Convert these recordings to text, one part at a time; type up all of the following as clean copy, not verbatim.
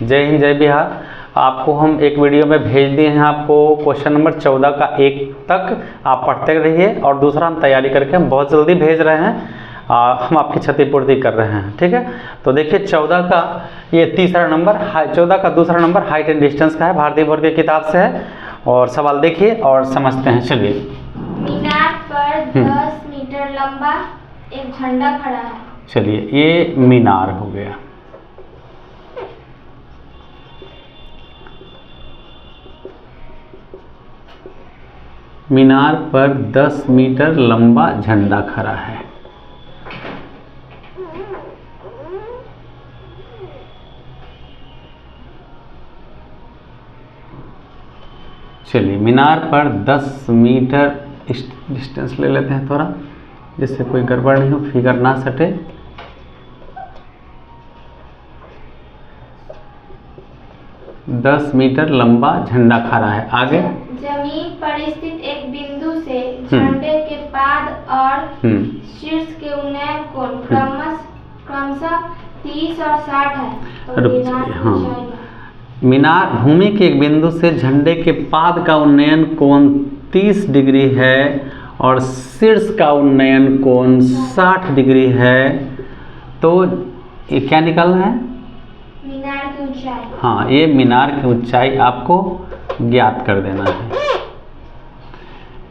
जय हिंद जय बिहार। आपको हम एक वीडियो में भेज दिए हैं, आपको क्वेश्चन नंबर 14 का 1 तक आप पढ़ते रहिए, और दूसरा हम तैयारी करके हम बहुत जल्दी भेज रहे हैं। हम आपकी क्षतिपूर्ति कर रहे हैं, ठीक है। तो देखिए 14 का ये तीसरा नंबर, 14 का दूसरा नंबर हाइट एंड डिस्टेंस का है, भारतीय बोर्ड की किताब से है। और सवाल देखिए और समझते हैं। चलिए, मीनार पर 10 मीटर लंबा एक झंडा खड़ा है। चलिए ये मीनार हो गया। मीनार पर 10 मीटर लंबा झंडा खड़ा है। चलिए मीनार पर 10 मीटर डिस्टेंस ले लेते हैं थोड़ा, जिससे कोई गड़बड़ नहीं हो, फिगर ना सटे। दस मीटर लंबा झंडा खड़ा है। आगे जमीन पर स्थित एक बिंदु से झंडे के पाद और शीर्ष के उन्नयन कोण क्रमशः 30 और 60 है। तो मीनार भूमि के एक बिंदु से झंडे के पाद का उन्नयन कोण 30 डिग्री है और शीर्ष का उन्नयन कोण 60 डिग्री है। तो ये क्या निकालना है? मीनार की ऊंचाई। हाँ, ये मीनार की ऊंचाई आपको ज्ञात कर देना है।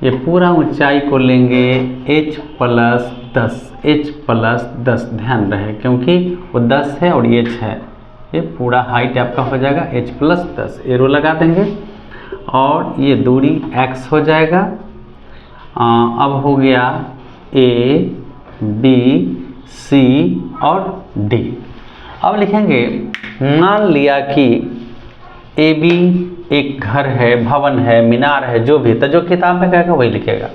ये पूरा ऊंचाई को लेंगे h+10, h+10 ध्यान रहे, क्योंकि वो 10 है और ये h है। ये पूरा हाइट आपका हो जाएगा h+10, एरो लगा देंगे और ये दूरी x हो जाएगा। अब हो गया A, B, C और D। अब लिखेंगे, मान लिया कि AB एक घर है, भवन है, मीनार है, जो भी, तो जो किताब में कहेगा वही लिखेगा।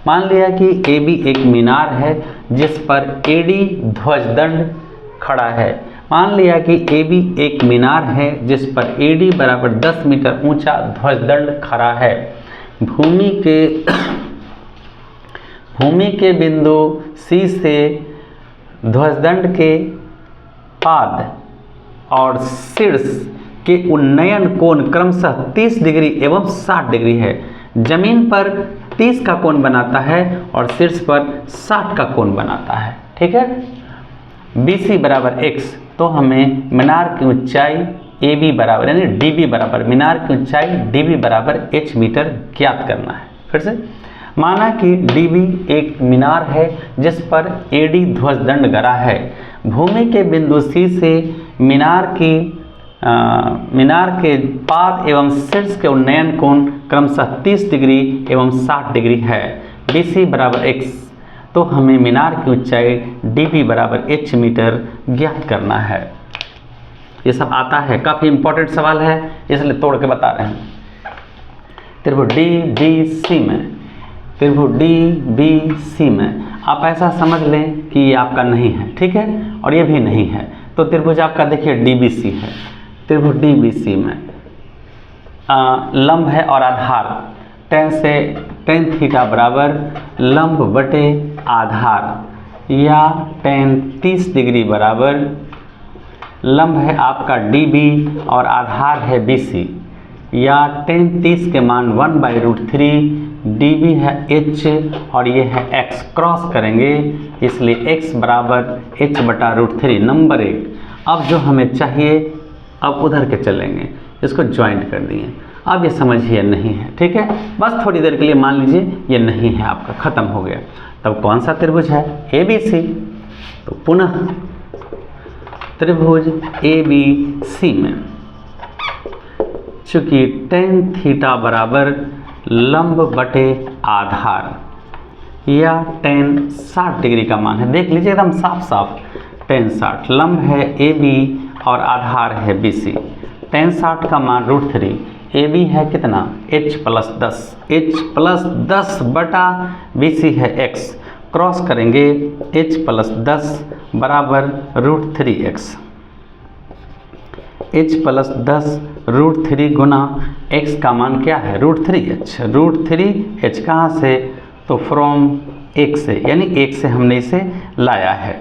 मान लिया कि AB एक मीनार है जिस पर AD ध्वजदंड खड़ा है। मान लिया कि AB एक मीनार है जिस पर AD बराबर 10 मीटर ऊंचा ध्वजदंड खड़ा है। भूमि के बिंदु C से ध्वजदंड के पाद और शीर्ष के उन्नयन कोण क्रमशः 30 डिग्री एवं 60 डिग्री है। जमीन पर 30 का कोण बनाता है और शीर्ष पर 60 का कोण बनाता है, ठीक है। BC बराबर x, तो हमें मीनार की ऊंचाई AB बराबर यानी DB बराबर, मीनार की ऊंचाई DB बराबर h मीटर ज्ञात करना है। फिर से माना कि DB एक मीनार है जिस पर AD ध्वजदंड गड़ा है। भूमि के बिंदु C से मीनार के पाद एवं शीर्ष के उन्नयन कोण क्रमशः 30 डिग्री एवं 60 डिग्री है। BC बराबर x, तो हमें मीनार की ऊंचाई DB बराबर h मीटर ज्ञात करना है। ये सब आता है, काफ़ी इंपॉर्टेंट सवाल है, इसलिए तोड़ के बता रहे हैं। त्रिभुज DBC में, त्रिभुज DBC में आप ऐसा समझ लें कि ये आपका नहीं है, ठीक है, और ये भी नहीं है। तो त्रिभुज आपका देखिए DBC है। त्रिभुज DBC में लंब है और आधार tan थीटा बराबर लंब बटे आधार, या tan 30 डिग्री बराबर लंब है आपका DB और आधार है BC, या tan 30 के मान 1/√3, DB है h और ये है x, क्रॉस करेंगे इसलिए x बराबर h/√3, नंबर 1। अब जो हमें चाहिए, अब उधर के चलेंगे, इसको ज्वाइंट कर दिए। अब ये समझिए नहीं है, ठीक है, बस थोड़ी देर के लिए मान लीजिए ये नहीं है आपका, ख़त्म हो गया। तब कौन सा त्रिभुज है? ABC। तो पुनः त्रिभुज ABC में चूँकि tan थीटा बराबर लंब बटे आधार, या tan 60 डिग्री का मान है, देख लीजिए एकदम साफ साफ, tan 60, लंब है AB और आधार है BC। tan 60 का मान √3, AB है कितना? h+10, h+10 बटा BC है x, क्रॉस करेंगे h+10 बराबर √3x, h+10 √3 गुना x का मान क्या है? √3h। √3h कहाँ से? तो फ्रॉम 1 से, यानी 1 से हमने इसे लाया है,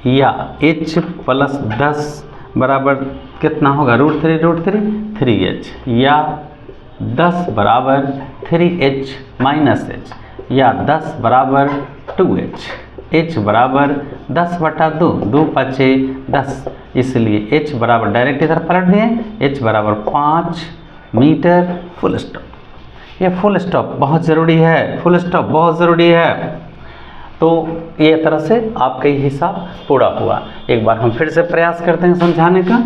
या h+10 बराबर कितना होगा √3 3h, या 10 बराबर 3h माइनस h, या 10 बराबर 2h, h बराबर 10/2, 2 पचे 10, इसलिए h बराबर डायरेक्ट इधर पलट दिए, h बराबर 5 मीटर। Full stop. ये फुल स्टॉप बहुत ज़रूरी है, फुल स्टॉप बहुत ज़रूरी है। तो ये तरह से आपका ये हिसाब पूरा हुआ। एक बार हम फिर से प्रयास करते हैं समझाने का।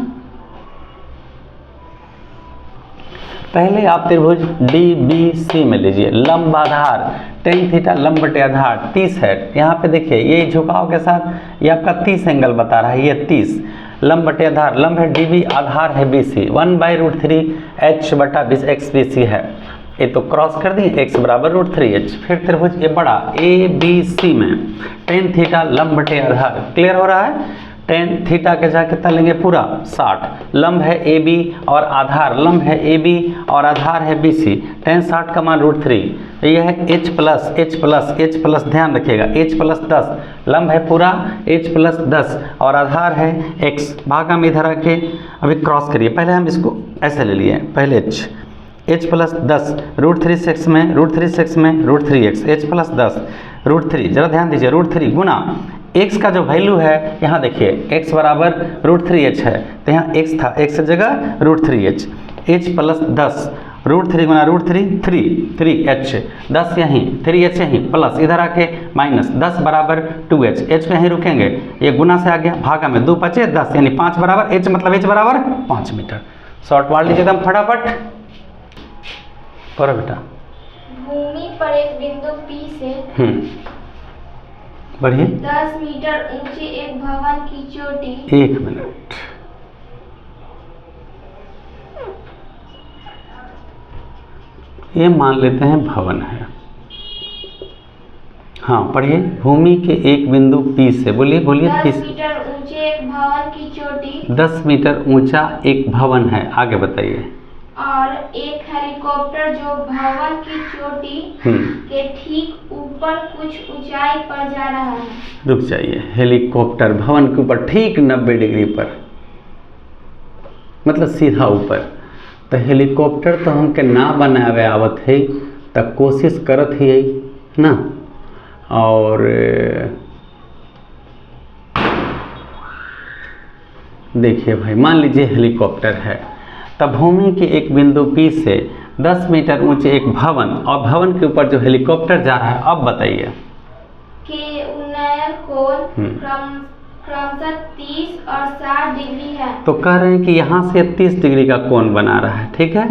पहले आप त्रिभुज DBC में लीजिए, लंब आधार tan थीटा लंब बटे आधार 30 है। यहाँ पे देखिए ये झुकाव के साथ ये आपका 30 एंगल बता रहा है, ये 30 लंब बटे आधार, लंब है DB, आधार है BC, 1/√3h बटा x BC है। ये तो क्रॉस कर दिए, x बराबर √3h। फिर त्रिभुज ये बड़ा ABC में tan थीटा लंब बटे आधार, क्लियर हो रहा है। tan थीटा के जगह कितना लेंगे पूरा 60, लंब है AB और आधार, लंब है AB और आधार है BC, tan 60 का मान √3, यह है h प्लस ध्यान रखिएगा h प्लस 10, लंब है पूरा h प्लस 10 और आधार है x। भागा में इधर आके अभी क्रॉस करिए, पहले हम इसको ऐसे ले लिए, पहले h प्लस 10 √3 में √3x, h प्लस 10 √3, जरा ध्यान दीजिए √3 गुना x का जो वैल्यू है यहाँ देखिए x बराबर √3h है, तो यहाँ x था, x की जगह √3h, h प्लस 10 √3 गुना √3 3h, 10 यहीं 3h यहीं, प्लस इधर आके माइनस 10 बराबर 2h, h पे यहीं रुकेंगे, ये गुना से आ गया, भागा में 2 पचे 10 यानी 5 बराबर h, मतलब h बराबर 5 मीटर। शॉर्ट मार लीजिए एकदम फटाफट, करो बेटा। भूमि पर एक बिंदु P से बढ़िए 10 मीटर ऊंचे एक भवन की चोटी, 1 मिनट, ये मान लेते हैं भवन है। हाँ पढ़िए, भूमि के एक बिंदु P से, बोलिए 10 मीटर ऊंचे एक भवन की चोटी, 10 मीटर ऊंचा एक भवन है, आगे बताइए। और एक हेलीकॉप्टर जो भवन की चोटी के ठीक ऊपर कुछ ऊंचाई पर जा रहा है। रुक जाइए, हेलीकॉप्टर भवन के ऊपर ठीक 90 डिग्री पर, मतलब सीधा ऊपर, तो हेलीकॉप्टर तो हमके ना बनावे आवत है, तब कोशिश करत ही है ना। और देखिए भाई, मान लीजिए हेलीकॉप्टर है, तब भूमि के एक बिंदु P से 10 मीटर ऊंचे एक भवन, और भवन के ऊपर जो हेलीकॉप्टर जा रहा है, अब बताइए के उन्नयन कोण क्रमशः 30 और 60 डिग्री है। तो कह रहे हैं कि यहाँ से 30 डिग्री का कोण बना रहा है, ठीक है।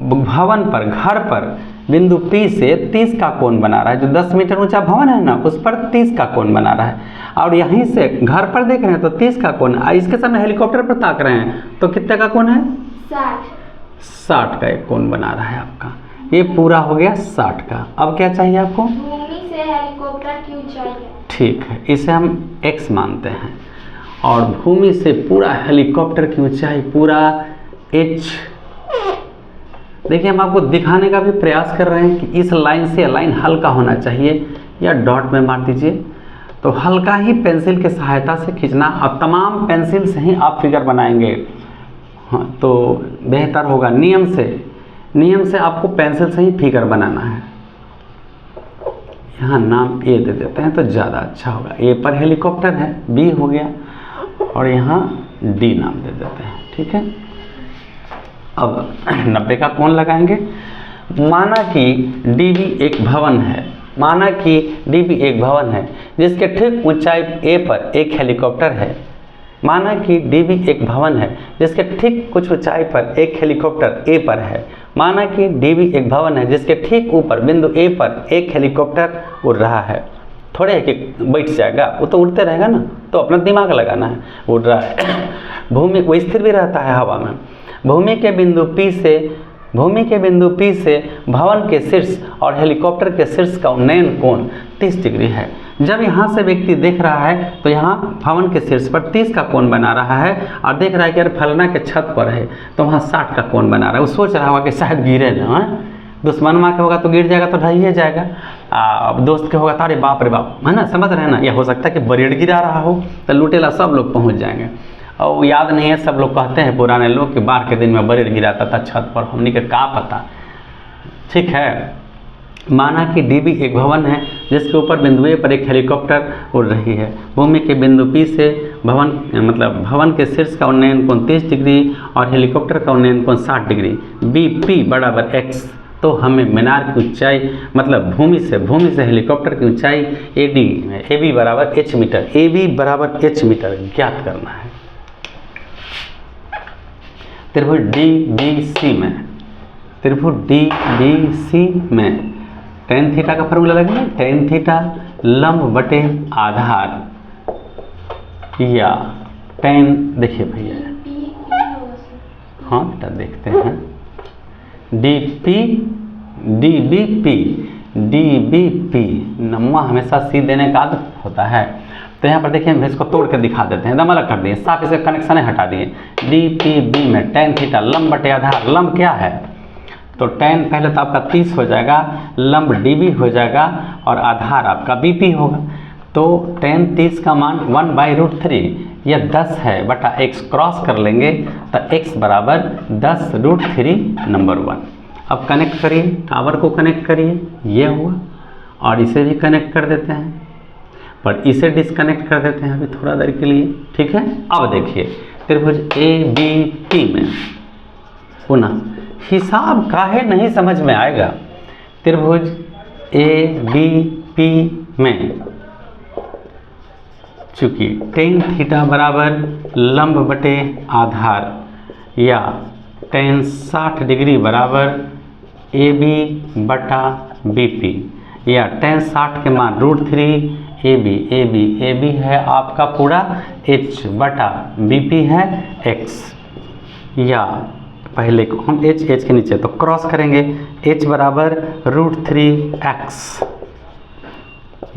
भवन पर, घर पर बिंदु P से 30 का कोण बना रहा है, जो 10 मीटर ऊंचा भवन है ना, उस पर 30 का कोण बना रहा है। और यहीं से घर पर देख रहे हैं तो 30 का कोण, इसके सामने हेलीकॉप्टर पर ताक रहे हैं तो कितने का कोण है 60 का एक कोण बना रहा है आपका। ये पूरा हो गया 60 का। अब क्या चाहिए आपको, भूमि से हेलीकॉप्टर की ऊंचाई। ठीक है, इसे हम x मानते हैं, और भूमि से पूरा हेलीकॉप्टर की ऊंचाई पूरा h। देखिए हम आपको दिखाने का भी प्रयास कर रहे हैं कि इस लाइन से लाइन हल्का होना चाहिए, या डॉट में मार दीजिए, तो हल्का ही पेंसिल के सहायता से खींचना। अब तमाम पेंसिल से ही आप फिगर बनाएंगे, हाँ तो बेहतर होगा। नियम से आपको पेंसिल से ही फिगर बनाना है। यहाँ नाम A दे देते हैं तो ज़्यादा अच्छा होगा। A पर हेलीकॉप्टर है, B हो गया, और यहाँ D नाम दे देते हैं, ठीक है। अब 90 का कोण लगाएंगे। माना कि DB एक भवन है, जिसके ठीक ऊंचाई A पर एक हेलीकॉप्टर है। माना कि DB एक भवन है जिसके ठीक कुछ ऊंचाई पर एक हेलीकॉप्टर A पर है। माना कि DB एक भवन है जिसके ठीक ऊपर बिंदु A पर एक हेलीकॉप्टर उड़ रहा है। थोड़े है कि बैठ जाएगा, वो तो उड़ते रहेगा ना, तो अपना दिमाग लगाना है। उड़ रहा है, भूमि वो स्थिर भी रहता है हवा में। भूमि के बिंदु P से भवन के शीर्ष और हेलीकॉप्टर के शीर्ष का उन्नयन कोण 30 डिग्री है। जब यहाँ से व्यक्ति देख रहा है तो यहाँ भवन के शीर्ष पर 30 का कोण बना रहा है, और देख रहा है कि यार फलना के छत पर है तो वहाँ 60 का कोण बना रहा है। वो सोच रहा होगा कि शायद गिरे ना, दुश्मन माँ के होगा तो गिर जाएगा तो ढह जाएगा, दोस्त के होगा तो अरे बाप रे बाप, है ना, समझ रहे हैं ना। यह हो सकता है कि बरेड गिरा रहा हो तो लुटेला सब लोग पहुँच जाएंगे। और याद नहीं है, सब लोग कहते हैं पुराने लोग कि बाढ़ के दिन में बरेड गिराता था छत पर, हमने का क्या पता। ठीक है, माना कि डीबी एक भवन है जिसके ऊपर बिंदु ए पर एक हेलीकॉप्टर उड़ रही है। भूमि के बिंदु पी से भवन के शीर्ष का उन्नयन कोण 30 डिग्री और हेलीकॉप्टर का उन्नयन कोण 60 डिग्री। बी पी बराबर एक्स, तो हमें मीनार की ऊंचाई मतलब भूमि से हेलीकॉप्टर की ऊंचाई ए बी बराबर एच मीटर, ए बी बराबर एच मीटर ज्ञात करना है। त्रिभुज डी बी सी में टेन थीटा का फॉर्मूला लगेगा, टेन थीटा लंब बटे आधार या टेन, देखिए भैया, हाँ बेटा देखते हैं, डी बी पी नम्मा हमेशा सी देने का आदत होता है। तो यहाँ पर देखिए हम इसको तोड़ कर दिखा देते हैं, एकदम अलग कर दिए, साफ इसे कनेक्शन हटा दिए। डी पी बी में टेन थीटा लंब बटे आधार, लंब क्या है तो टेन पहले तो आपका 30 हो जाएगा, लंब डीबी हो जाएगा और आधार आपका बीपी होगा। तो टेन 30 का मान 1/√3 यह 10 है बटा x क्रॉस कर लेंगे तो x बराबर 10√3 नंबर 1। अब कनेक्ट करिए, टावर को कनेक्ट करिए, ये हुआ, और इसे भी कनेक्ट कर देते हैं, पर इसे डिस्कनेक्ट कर देते हैं अभी थोड़ा देर के लिए। ठीक है, अब देखिए त्रिभुज ए बी पी में पुनः हिसाब काहे नहीं समझ में आएगा। त्रिभुज ए बी पी में चूंकि टेन थीटा बराबर लंब बटे आधार या टेन 60 डिग्री बराबर ए बी बटा बी पी या टेन 60 के मान √3 ए बी है आपका पूरा h बटा बी पी है x, या पहले को हम h के नीचे तो क्रॉस करेंगे, h बराबर √3x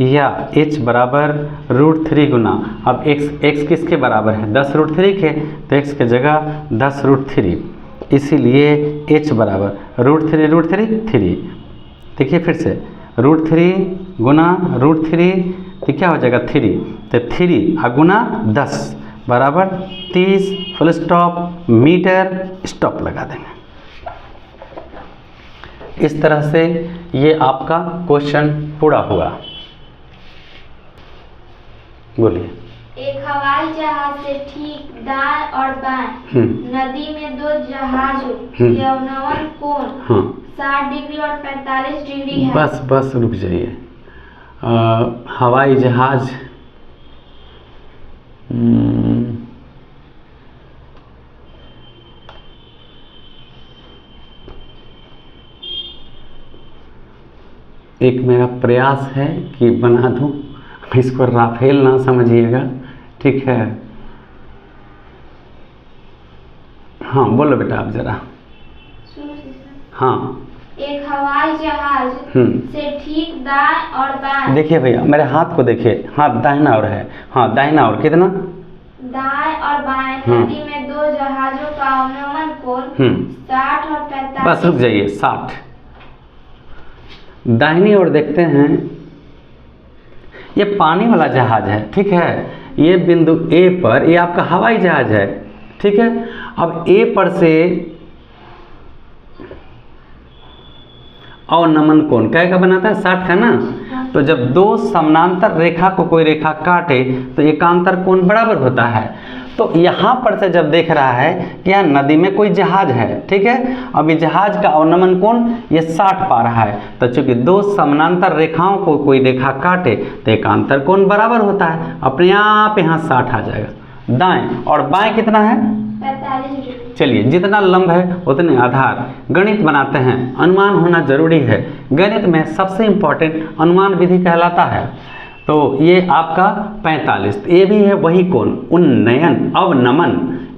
या h बराबर √3 गुना, अब x किसके बराबर है 10√3 के, तो x के जगह 10√3, इसीलिए h बराबर √3 3। देखिए फिर से √3 गुना √3 तो क्या हो जाएगा 3, तो 3 गुना 10 बराबर 30, फुल स्टॉप, मीटर स्टॉप लगा देंगे। इस तरह से ये आपका क्वेश्चन पूरा हुआ। बोलिए। एक हवाई जहाज से ठीक दाएं और बाएं नदी में दो जहाजों के अवनमन कोण 60 डिग्री और 45 डिग्री है। बस रुक जाइए। हवाई जहाज एक मेरा प्रयास है कि बना दूं, इसको राफेल ना समझिएगा, ठीक है। हाँ बोलो बेटा आप जरा। हाँ, एक हवाई जहाज से ठीक दाएं और बाएं। देखिए भैया मेरे हाथ को देखिए, हाथ दाहिना और है, हाँ दाहिना और कितना, दाएं और बाएं नदी में दो जहाजों का अवनमन कोण 60 और 45। बस रुक जाइए, 60 दाहिनी ओर देखते हैं, ये पानी वाला जहाज है, ठीक है। ये बिंदु ए पर ये आपका हवाई जहाज है, ठीक है। अब ए पर से अवनमन कोण क्या का बनाता है 60 का ना, तो जब दो समानांतर रेखा को कोई रेखा काटे तो एकांतर कोण बराबर होता है। तो यहाँ पर से जब देख रहा है कि यहाँ नदी में कोई जहाज है, ठीक है, अभी जहाज का अवनमन कोण ये 60 पा रहा है, तो चूंकि दो समानांतर रेखाओं को कोई रेखा काटे तो एकांतर कोण बराबर होता है, अपने आप यहाँ 60 आ जाएगा। दाएं और बाएं कितना है 45। चलिए जितना लंब है उतने आधार। गणित बनाते हैं, अनुमान होना जरूरी है। गणित में सबसे इम्पोर्टेंट अनुमान विधि कहलाता है। तो ये आपका 45, ये भी है वही कोण, उन्नयन अवनमन,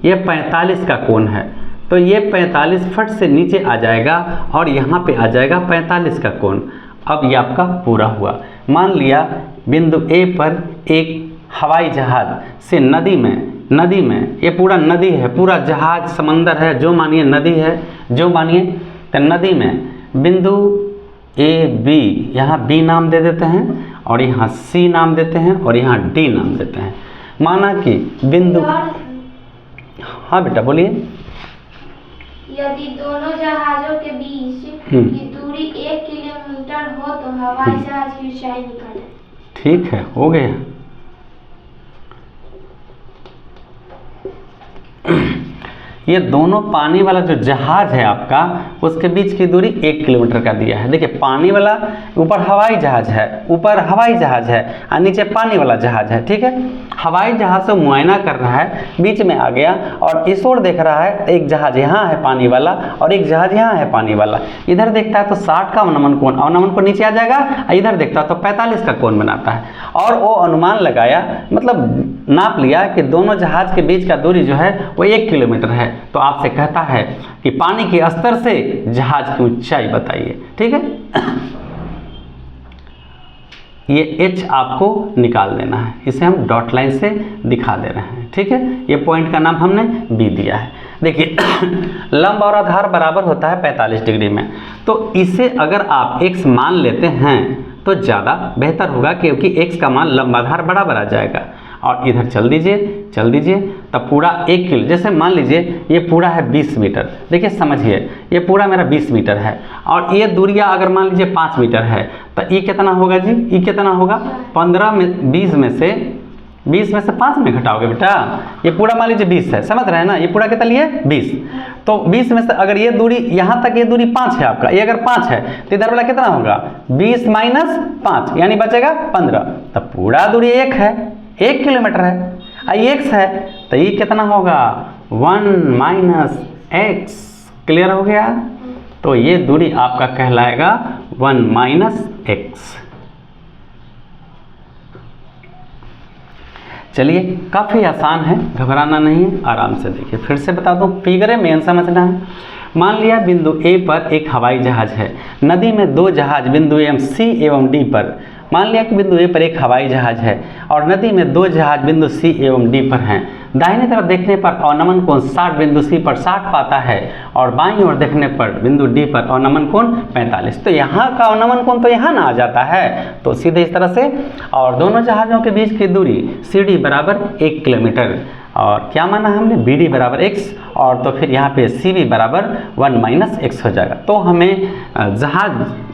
ये 45 का कोण है। तो ये 45 फट से नीचे आ जाएगा और यहाँ पे आ जाएगा 45 का कोण। अब ये आपका पूरा हुआ। मान लिया बिंदु ए पर एक हवाई जहाज से नदी में ये पूरा नदी है, पूरा जहाज समंदर है, जो मानिए नदी है, जो मानिए, तो नदी में बिंदु ए बी, यहाँ बी नाम दे देते हैं और यहाँ सी नाम देते हैं और यहाँ डी नाम देते हैं। माना कि बिंदु हाँ बेटा बोलिए। यदि दोनों जहाजों के बीच की दूरी 1 किलोमीटर हो तो हवाई जहाज की ऊंचाई निकालें। ठीक है, हो गया। ये दोनों पानी वाला जो जहाज है आपका, उसके बीच की दूरी 1 किलोमीटर का दिया है। देखिए पानी वाला ऊपर हवाई जहाज है, ऊपर हवाई जहाज है और नीचे पानी वाला जहाज है। ठीक है, हवाई जहाज से मुआयना कर रहा है, बीच में आ गया और इस ओर देख रहा है, एक जहाज यहाँ है पानी वाला और एक जहाज यहाँ है पानी वाला। इधर देखता है तो 60 का अवनमन कोण, अवनमन कोण नीचे आ जाएगा, इधर देखता है तो 45 का कोण बनाता है। और वो अनुमान लगाया, मतलब नाप लिया कि दोनों जहाज के बीच का दूरी जो है वो 1 किलोमीटर है। तो आपसे कहता है कि पानी के स्तर से जहाज की ऊंचाई बताइए। ठीक है, ये H आपको निकाल देना है, इसे हम डॉट लाइन से दिखा दे रहे हैं। ठीक है, ये पॉइंट का नाम हमने B दिया है। देखिए लंब और आधार बराबर होता है 45 डिग्री में, तो इसे अगर आप x मान लेते हैं तो ज़्यादा बेहतर होगा, क्योंकि x का मान लंब आधार बराबर आ जाएगा। और इधर चल दीजिए तब पूरा 1 किलो, जैसे मान लीजिए ये पूरा है 20 मीटर। देखिए समझिए, ये पूरा मेरा 20 मीटर है और ये दूरियाँ अगर मान लीजिए 5 मीटर है तो ये कितना होगा जी, ये कितना होगा 15 में 20 में से 5 में घटाओगे बेटा, ये पूरा मान लीजिए 20 है, समझ रहे हैं ना, ये पूरा कितना लिए 20। तो 20 में से अगर ये दूरी यहाँ तक, ये दूरी 5 है आपका, ये अगर 5 है तो इधर वाला कितना होगा 20 माइनस 5 यानी बचेगा 15। तब पूरा दूरी 1 है, 1 किलोमीटर है। x है तो ये कितना होगा 1 माइनस x। क्लियर हो गया? तो ये दूरी आपका कहलाएगा 1 माइनस x। चलिए काफ़ी आसान है, घबराना नहीं है, आराम से देखिए। फिर से बता दूं, फिगर मेन समझना है। मान लिया बिंदु A पर एक हवाई जहाज है, नदी में 2 जहाज बिंदु M C एवं D पर। मान लिया कि बिंदु A पर एक हवाई जहाज है और नदी में 2 जहाज बिंदु C एवं D पर हैं। दाहिने तरफ देखने पर अवनमन कोण 60 बिंदु C पर 60 पाता है और बाईं ओर देखने पर बिंदु D पर अवनमन कोण 45। तो यहाँ का अवनमन कोण तो यहाँ ना आ जाता है, तो सीधे इस तरह से। और दोनों जहाज़ों के बीच की दूरी CD बराबर 1 किलोमीटर, और क्या माना हमने BD बराबर x, और तो फिर यहाँ पे CB बराबर 1 माइनस x हो जाएगा। तो हमें जहाज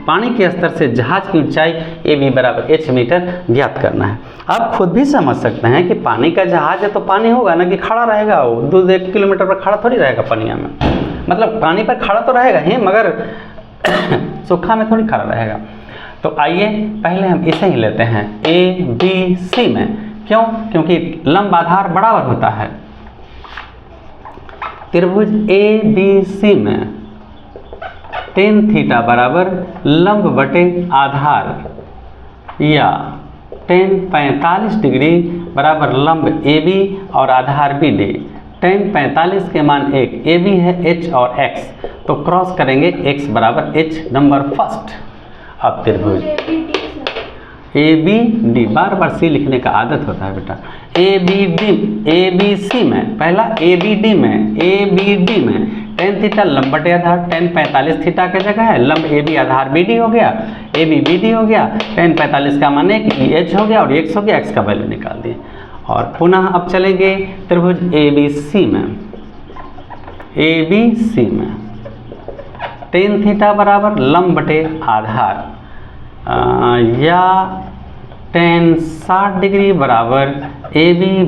पानी के स्तर से जहाज की ऊंचाई AB बराबर h मीटर ज्ञात करना है। आप खुद भी समझ सकते हैं कि पानी का जहाज है तो पानी होगा ना कि खड़ा रहेगा, वो 2-1 किलोमीटर पर खड़ा थोड़ी रहेगा पानिया में, मतलब पानी पर खड़ा तो रहेगा ही मगर सूखा में थोड़ी खड़ा रहेगा। तो आइए पहले हम इसे ही लेते हैं ABC में। क्यों? क्योंकि लंब आधार बराबर होता है। त्रिभुज ABC में tan थीटा बराबर लंब बटे आधार या tan 45 डिग्री बराबर लंब AB और आधार BD। tan 45 के मान 1, AB है H और X, तो क्रॉस करेंगे X बराबर H नंबर फर्स्ट। अब त्रिभुज ABD, बार बार C लिखने का आदत होता है बेटा। ABC में, पहला ABD में tan थीटा लंब बटे आधार, tan 45 थीटा की जगह है, लंब AB आधार BD हो गया, AB BD हो गया, tan 45 का मान एक H हो गया और X हो गया, X का वैल्यू निकाल दिए। और पुनः अब चलेंगे त्रिभुज ABC में tan थीटा बराबर लंब बटे आधार या tan 60 डिग्री बराबर AB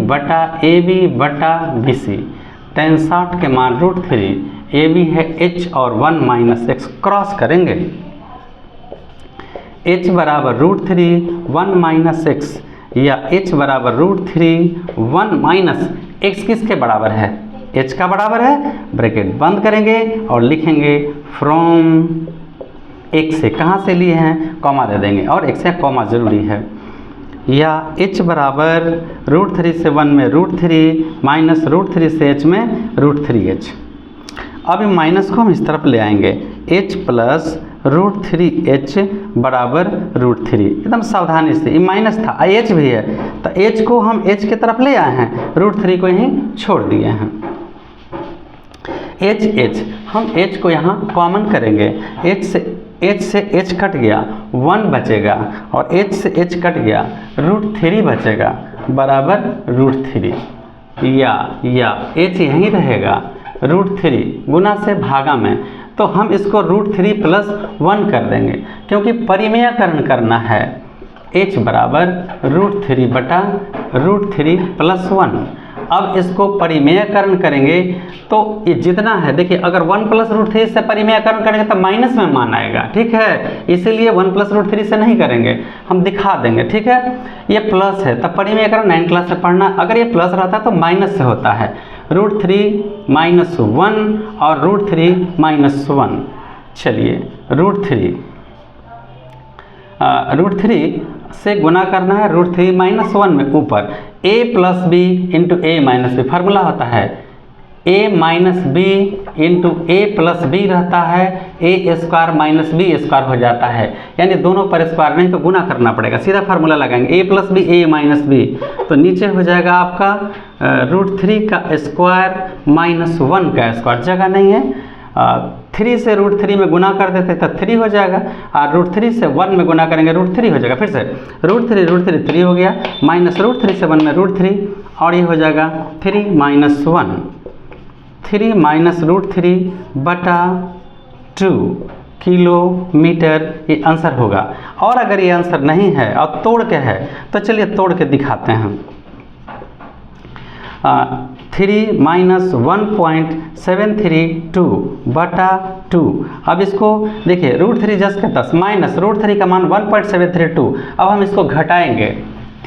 बटा BC। tan 60 के मान √3, AB है H और 1 माइनस x, क्रॉस करेंगे H बराबर √3 1 माइनस x या H बराबर √3 1 माइनस x किसके बराबर है? H का बराबर है। ब्रैकेट बंद करेंगे और लिखेंगे फ्रॉम x से, कहाँ से लिए हैं, कॉमा दे देंगे और x से कॉमा ज़रूरी है। या h बराबर √3 से 1 में √3 माइनस √3 से h में √3h। अब इन माइनस को हम इस तरफ ले आएंगे, h प्लस √3h बराबर √3। एकदम सावधानी से, ये माइनस था, h भी है तो h को हम h की तरफ ले आए हैं, √3 को यहीं छोड़ दिए हैं। h हम h को यहाँ कॉमन करेंगे, h से h कट गया, 1 बचेगा और h से h कट गया, √3 बचेगा बराबर √3। या h यहीं रहेगा, √3 गुना से भागा में, तो हम इसको √3 + 1 कर देंगे क्योंकि परिमेयकरण करना है। h बराबर √3 बटा √3 + 1। अब इसको परिमेयकरण करेंगे तो ये जितना है, देखिए अगर 1 + √3 से परिमेयकरण करेंगे तो माइनस में मान आएगा, ठीक है, इसीलिए 1 + √3 से नहीं करेंगे, हम दिखा देंगे, ठीक है। ये प्लस है तब परिमेयकरण 9 क्लास से पढ़ना, अगर ये प्लस रहता तो माइनस से होता है, √3 - 1 और √3 - 1। चलिए √3 से गुना करना है √3 - 1 में, ऊपर a + b × a - b formula होता है, a - b × a + b रहता है, a² - b² हो जाता है, यानी दोनों पर स्क्वायर, नहीं तो गुना करना पड़ेगा, सीधा फार्मूला लगाएंगे a + b a - b, तो नीचे हो जाएगा आपका √3 का स्क्वायर - 1 का स्क्वायर, जगह नहीं है, 3 से √3 में गुना कर देते तो 3 हो जाएगा, और √3 से 1 में गुना करेंगे √3 हो जाएगा, फिर से √3 3 हो गया, -√3 से 1 में √3, और ये हो जाएगा 3 - 1, 3 - √3 बटा 2 किलोमीटर, ये आंसर होगा। और अगर ये आंसर नहीं है और तोड़ के है तो चलिए तोड़ के दिखाते हैं हम। 3 - 1.732 बटा 2। अब इसको देखिए √3 जस्ट के 10 माइनस √3 का मान 1.732, अब हम इसको घटाएंगे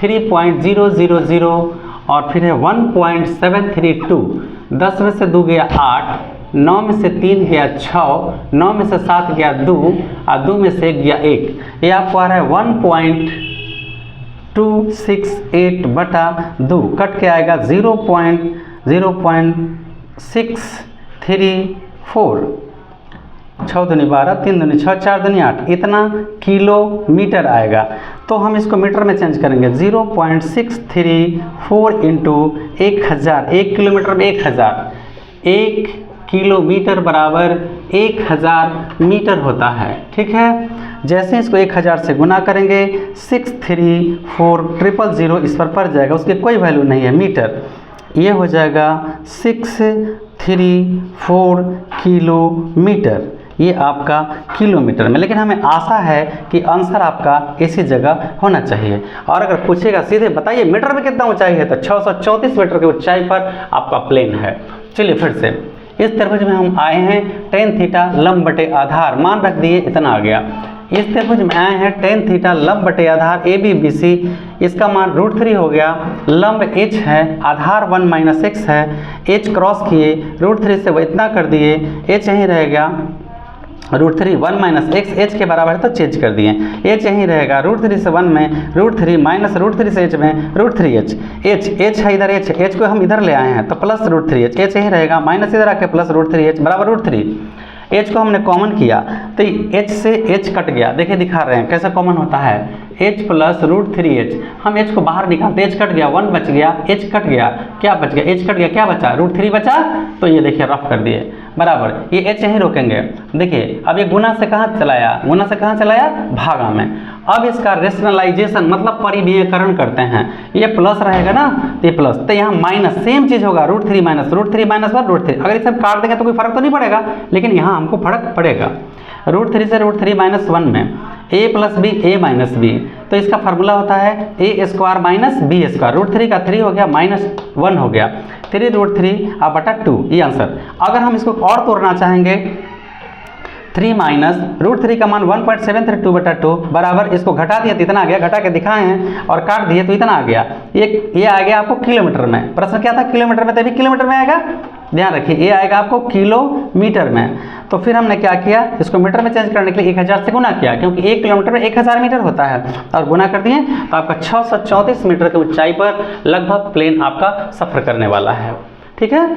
3.000 और फिर है 1.732, 10 में से 2 गया 8, 9 में से 3 गया 6, 9 में से 7 गया 2, और 2 में से 1 गया 1, ये आपको आ रहा है 1.268 बटा 2, कट के आएगा 0.634, 6 दूनी 12, 3 दूनी 6, 4 दूनी 8, इतना किलोमीटर आएगा। तो हम इसको मीटर में चेंज करेंगे, 0.634 × 1000, 1 किलोमीटर में 1000, 1 किलोमीटर बराबर 1000 मीटर होता है, ठीक है। जैसे इसको 1000 से गुना करेंगे 634,000 इस पर पड़ जाएगा, उसकी कोई वैल्यू नहीं है, मीटर, ये हो जाएगा 634 किलोमीटर, ये आपका किलोमीटर में। लेकिन हमें आशा है कि आंसर आपका इसी जगह होना चाहिए। और अगर पूछेगा सीधे बताइए मीटर में कितना ऊंचाई है, तो 634 मीटर की ऊंचाई पर आपका प्लेन है। चलिए फिर से इस त्रिभुज में हम आए हैं, tan थीटा लंब बटे आधार मान रख दिए, इतना आ गया। इस त्रिभुज में आए हैं tan थीटा लंब बटे आधार ABBC, इसका मान √3 हो गया, लंब h है, आधार 1 - x है, h क्रॉस किए, √3 से वो इतना कर दिए, h यहीं रहेगा, √3 1 - x h के बराबर है तो चेंज कर दिए, h यहीं रहेगा, √3 से 1 में √3 -√3 से h में √3h, h है इधर, h को हम इधर ले आए हैं तो प्लस √3h, h यहीं रहेगा, माइनस इधर आके प्लस √3h बराबर √3, h को हमने कॉमन किया तो h से h कट गया, देखिए दिखा रहे हैं कैसे कॉमन होता है, h + √3h, हम h को बाहर निकालते, h कट गया, 1 बच गया, h कट गया, क्या बच गया, h कट गया, क्या बचा, √3 बचा, तो ये देखिए रफ कर दिए बराबर, ये h यहीं रोकेंगे। देखिए अब ये गुना से कहाँ चलाया, गुना से कहाँ चलाया, भागा में। अब इसका रेशनलाइजेशन मतलब परिमेयकरण करते हैं, ये प्लस रहेगा ना, तो ये प्लस, तो यहाँ माइनस, सेम चीज़ होगा, √3 - √3 - 1 √3, अगर इसे हम काट देंगे तो कोई फर्क तो नहीं पड़ेगा, लेकिन यहाँ हमको फर्क पड़ेगा। √3 से √3 - 1 में a + b a - b, तो इसका फार्मूला होता है a² - b², √3 का 3 हो गया, -1 हो गया, 3 √3 बटा 2, ये आंसर। अगर हम इसको और तोड़ना चाहेंगे, 3 - √3 का मान 1.732 बटा 2 बराबर, इसको घटा दिया तो इतना आ गया, घटा के दिखाए हैं और काट दिए तो इतना आ गया, ये आ गया आपको किलोमीटर में। प्रश्न क्या था, किलोमीटर में, तभी किलोमीटर में आएगा, ध्यान रखिए, ये आएगा आपको किलोमीटर में। तो फिर हमने क्या किया, इसको मीटर में चेंज करने के लिए 1000 से गुना किया, क्योंकि 1 किलोमीटर में 1000 मीटर होता है, और गुना कर दिए तो आपका 634 मीटर की ऊंचाई पर लगभग प्लेन आपका सफ़र करने वाला है, ठीक है।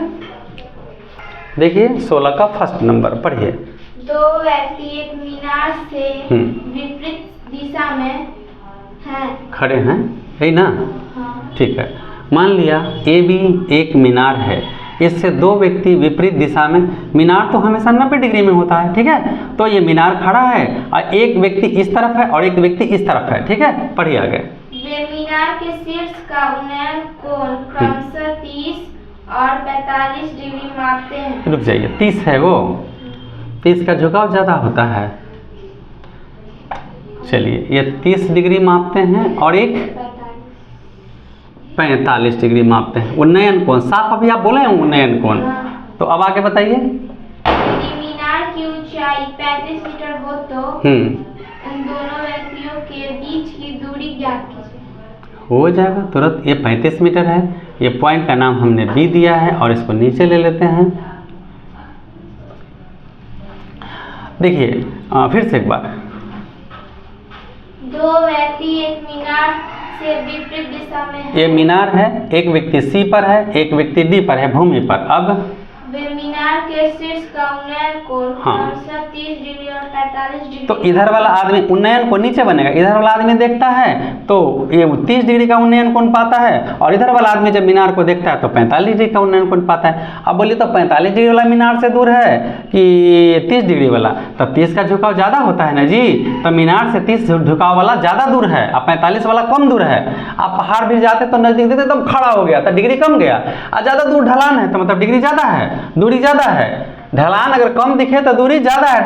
देखिए 16 का फर्स्ट नंबर पढ़िए। 2 व्यक्ति एक मीनार से विपरीत दिशा में हैं, खड़े हैं, है ना, हाँ। ठीक है। मान लिया AB एक मीनार है, इससे 2 व्यक्ति विपरीत दिशा में, मीनार तो हमेशा 90 डिग्री में होता है, ठीक है, तो ये मीनार खड़ा है और एक व्यक्ति इस तरफ है और एक व्यक्ति इस तरफ है, ठीक है, पढ़िए आगे। वे मीनार के शीर्ष का उन्नयन कोण क्रमशः 30 और 45 डिग्री मापते हैं। रुक जाइए, 30 है वो, 30 का झुकाव ज़्यादा होता है। चलिए, ये 30 डिग्री मापते हैं और एक 45 डिग्री मापते हैं। उन्नयन कोण साफ अभी आप बोले हैं उन्नयन कोण। तो अब आगे बताइए। यदि मीनार की ऊंचाई 35 मीटर हो तो उन दोनों व्यक्तियों के बीच की दूरी ज्ञात कीजिए। हो जाएगा तुरंत। ये 35 मीटर है, ये पॉइंट का नाम हमने बी दिया है और इसको नीचे ले लेते हैं। देखिए फिर से एक बार, दो व्यक्ति एक मीनार से विपरीत दिशा में है। ये मीनार है, एक व्यक्ति सी पर है, एक व्यक्ति डी पर है, भूमि पर। अब वे मीनार के शीर्ष का उन्नयन कोण हाँ। 30 डिग्री और 45 डिग्री। तो इधर वाला आदमी उन्नयन कोण नीचे बनेगा, इधर वाला आदमी देखता है तो ये 30 डिग्री का उन्नयन कोण पाता है, और इधर वाला आदमी जब मीनार को देखता है तो 45 डिग्री का उन्नयन कोण पाता है। अब बोलिए तो 45 डिग्री वाला मीनार से दूर है कि 30 डिग्री वाला? तब 30 का झुकाव ज़्यादा होता है ना जी, तो मीनार से 30 झुकाव वाला ज़्यादा दूर है और 45 वाला कम दूर है। आप पहाड़ भी जाते तो नजदीक देते एकदम खड़ा हो गया तो डिग्री कम गया, और ज़्यादा दूर ढलान है तो मतलब डिग्री ज़्यादा है, दूरी ज़्यादा है। ढलान अगर कम दिखे तो दूरी ज़्यादा है,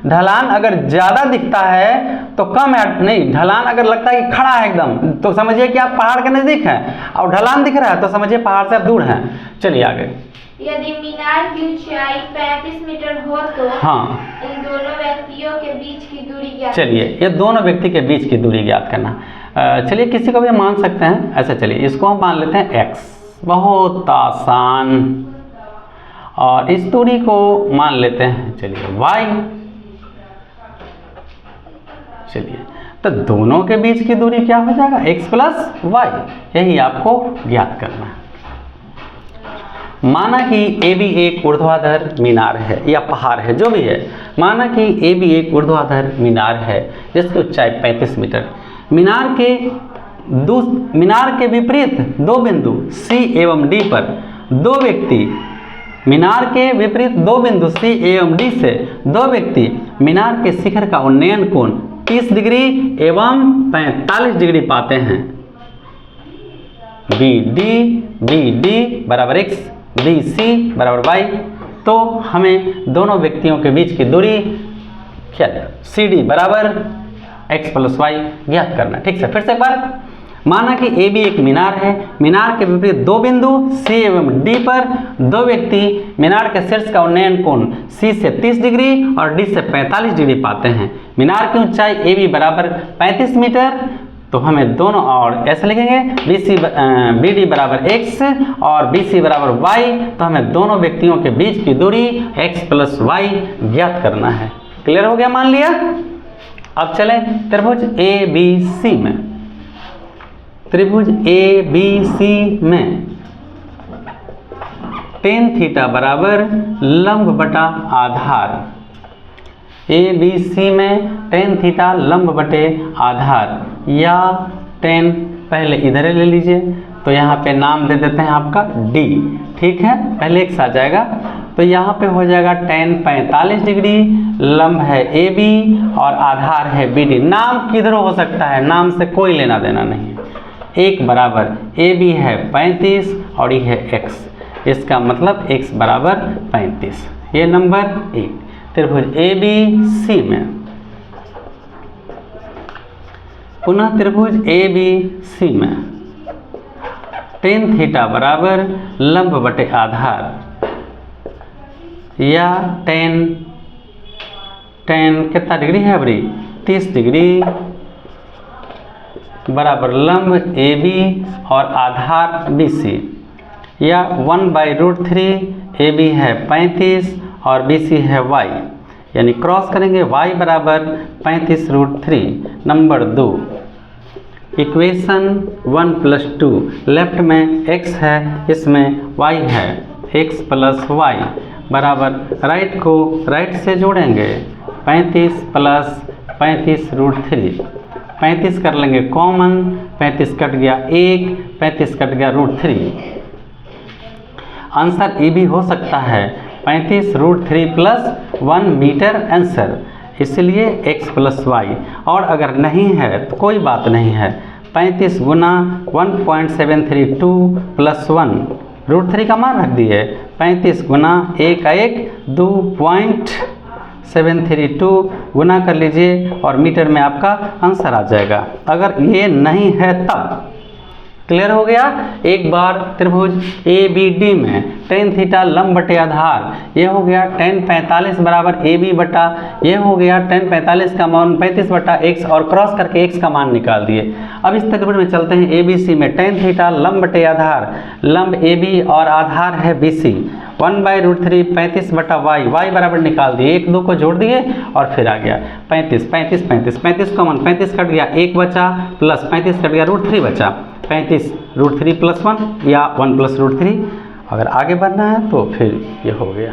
ढलान अगर ज़्यादा दिखता है तो कम है। नहीं, ढलान अगर लगता है कि खड़ा है एकदम तो समझिए कि आप पहाड़ के नज़दीक हैं, और ढलान दिख रहा है तो समझिए पहाड़ से आप दूर हैं। चलिए आगे। यदि मीनार की ऊंचाई 35 मीटर हो तो हाँ, इन दोनों व्यक्तियों के बीच की दूरी ज्ञात। चलिए ये दोनों व्यक्ति के बीच की दूरी ज्ञात करना। चलिए किसी को भी मान सकते हैं। अच्छा चलिए इसको हम मान लेते हैं x, बहुत आसान। और इस दूरी को मान लेते हैं चलिए y। चलिए तो दोनों के बीच की दूरी क्या हो जाएगा? x plus y. यही आपको ज्ञात करना है। माना कि ए बी एक ऊर्ध्वाधर मीनार है या पहाड़ है, जो भी है। माना कि ए बी एक ऊर्ध्वाधर मीनार है जिसकी ऊंचाई 35 मीटर। मीनार के विपरीत दो बिंदु सी एवं डी पर दो व्यक्ति, मीनार के विपरीत दो बिंदु सी एवं डी से दो व्यक्ति मीनार के शिखर का उन्नयन कोण 30 डिग्री एवं 45 डिग्री पाते हैं। बी डी बराबर x, बी सी बराबर y। तो हमें दोनों व्यक्तियों के बीच की दूरी क्या है? सी डी बराबर x प्लस वाई ज्ञात करना। ठीक है, फिर से एक बार। माना कि ए बी एक मीनार है, मीनार के विपरीत दो बिंदु सी एवं डी पर दो व्यक्ति मीनार के शीर्ष का उन्नयन कोण सी से 30 डिग्री और डी से 45 डिग्री पाते हैं। मीनार की ऊंचाई ए बी बराबर 35 मीटर। तो हमें दोनों और ऐसे लिखेंगे बी डी बराबर x और बी सी बराबर y। तो हमें दोनों व्यक्तियों के बीच की दूरी x प्लस वाई ज्ञात करना है। क्लियर हो गया? मान लिया। अब चलें त्रिभुज ए बी सी में। त्रिभुज ए बी सी में tan थीटा बराबर लंब बटा आधार। ए बी सी में tan थीटा लंब बटे आधार या tan, पहले इधर ले लीजिए तो यहाँ पे नाम दे देते हैं आपका d। ठीक है, पहले x आ जाएगा तो यहाँ पे हो जाएगा tan 45 डिग्री, लंब है ए बी और आधार है बी डी। नाम किधर हो सकता है, नाम से कोई लेना देना नहीं है। एक बराबर ए बी है 35 और ये है x, इसका मतलब x बराबर 35। ये नंबर 1 त्रिभुज ए बी सी में। पुनः त्रिभुज ए बी सी में tan थीटा बराबर लंब बटे आधार या tan कितना डिग्री है अभी? 30 डिग्री बराबर लंब ए बी और आधार बी सी या 1/√3। ए बी है 35 और बी सी है y, यानी क्रॉस करेंगे y बराबर 35√3। Number 2 equation 1 + 2। लेफ्ट में x है, इसमें y है, x + y बराबर राइट को राइट से जोड़ेंगे 35 + 35√3। 35 कर लेंगे कॉमन, 35 कट गया 1, 35 कट गया √3। आंसर ए भी हो सकता है 35√3 + 1 मीटर आंसर, इसलिए x + y। और अगर नहीं है तो कोई बात नहीं है, 35 × 1.732 + 1 √3 का मान रख दिए, 35 गुना 1 का 1 2.732 गुना कर लीजिए और मीटर में आपका आंसर आ जाएगा। अगर ये नहीं है तब क्लियर हो गया। एक बार त्रिभुज ABD में tan थीटा लंब बटे आधार, ये हो गया tan 45 बराबर AB बटा, ये हो गया tan 45 का मान 35 बटा x और क्रॉस करके x का मान निकाल दिए। अब इस त्रिभुज में चलते हैं ABC में tan थीटा लंब बटे आधार, लंब AB और आधार है BC, 1/√3 35 बटा y बराबर निकाल दिए, 1 2 को जोड़ दिए और फिर आ गया 35 कॉमन 35 कट गया, 1 बचा प्लस 35 कट गया, √3 बचा, 35 √3 + 1 या 1 + √3। अगर आगे बढ़ना है तो फिर ये हो गया।